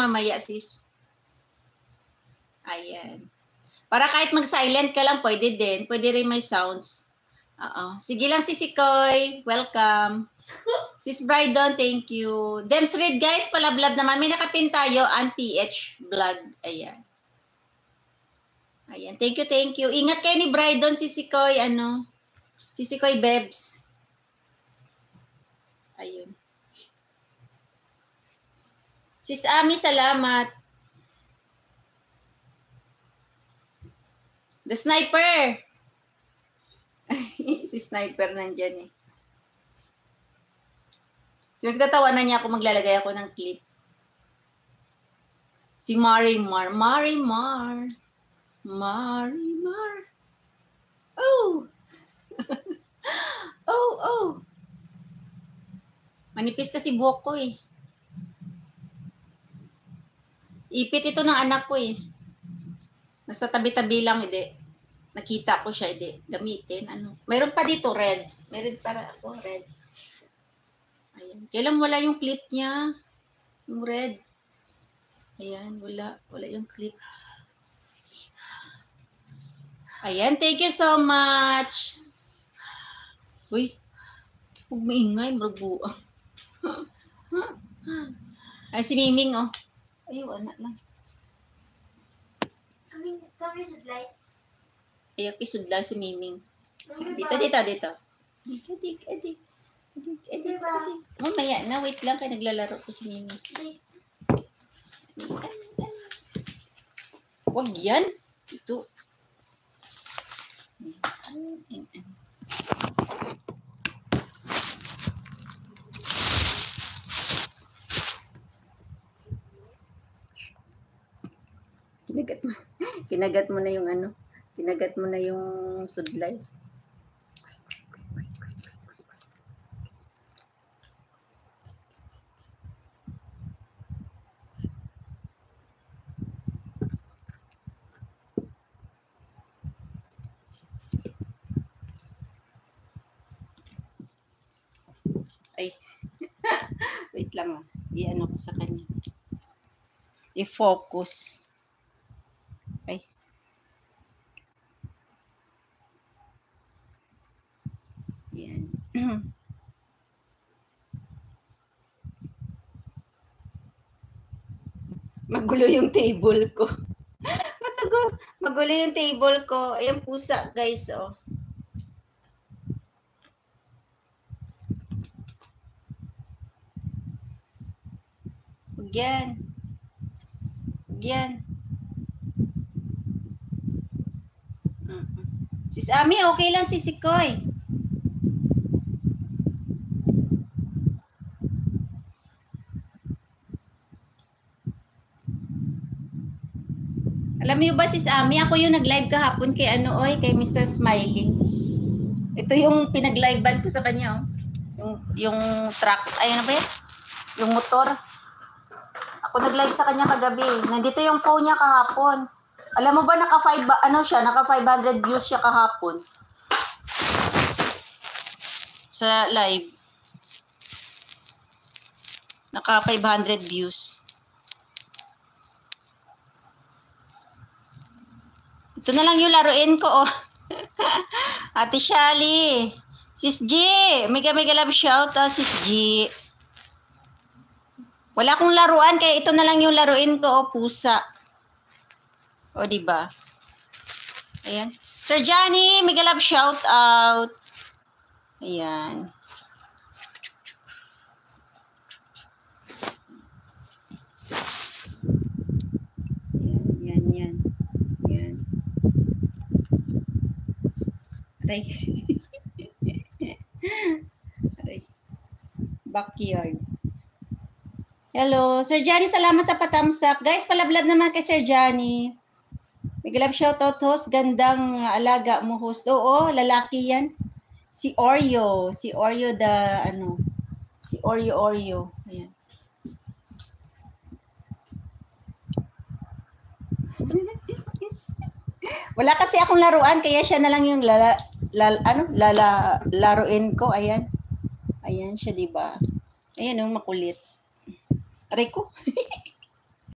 mamaya, sis. Ayan. Para kahit mag-silent ka lang, pwede din. Pwede rin may sounds. Oo. Sige lang, Sisi Koy. Welcome. Sis Brydon, thank you. Dems Read, guys, palablab naman. May nakapin tayo, PH vlog. Ayan. Ayan. Thank you. Ingat kayo ni Brydon, Sisi Koy. Sisi Koy Bebs. Ayun. Sis Ami, salamat. The Sniper. Si Sniper nandyan eh. Nagtatawanan niya ako, maglalagay ako ng clip. Si Marimar. Oh! Oh! Manipis kasi buhok ko eh. Ipit ito ng anak ko eh. Nasa tabi-tabi lang, hindi. Nakita ko siya, hindi. Gamitin, Mayroon pa dito, red. Meron para ako, red. Ayan. Kailan wala yung clip niya? Yung red. Ayan, wala. Wala yung clip. Ayan, thank you so much. Uy, huwag maingay, marbuang. Ay, si Miming, oh. Ayun, anak lang. Kami sudlay. Ayak, isudla si Miming. Dito. Mamaya na, wait lang, kaya naglalaro ko si Miming. Wag yan. Ito. Kinagat mo na yung Kinagat mo na yung sudlay. Ay. Wait lang. I-ano ko sa kanya. I-focus. Ay. Yan. Magulo yung table ko. Magulo yung table ko. Ayan pusa, guys, oh. Yan. Sis Ami, okay lang si Sikoy. Alam niyo ba, Sis Ami, ako yung nag-live kahapon kay kay Mr. Smiling. Ito yung pinag-livean ko sa kanya, oh. Yung truck, ay ano ba yan? Yung motor. Ako nag-live sa kanya kagabi. Nandito yung phone niya kahapon. Alam mo ba, naka 500 views siya kahapon. Sa live. Naka 500 views. Ito na lang yung laruin ko, oh. Ate Shali. Sis G. Mega love shout out, Sis G. Wala akong laruan, kaya ito na lang yung laruin ko, oh, pusa. O, diba? Ayan. Sir Johnny, mega love shout out. Ayan. Yan. Aray. Aray. Backyard. Hello. Sir Johnny, salamat sa pa-thumbs up. Guys, palablab naman kay Sir Johnny. Mega love shout out, host. Gandang alaga mo, host. Oo, lalaki yan. Si Oreo. Si Oreo Si Oreo. Ayan. Wala kasi akong laruan, kaya siya na lang yung laruin ko. Ayan. Ayan siya, diba? Ayan, yung makulit. Aray ko.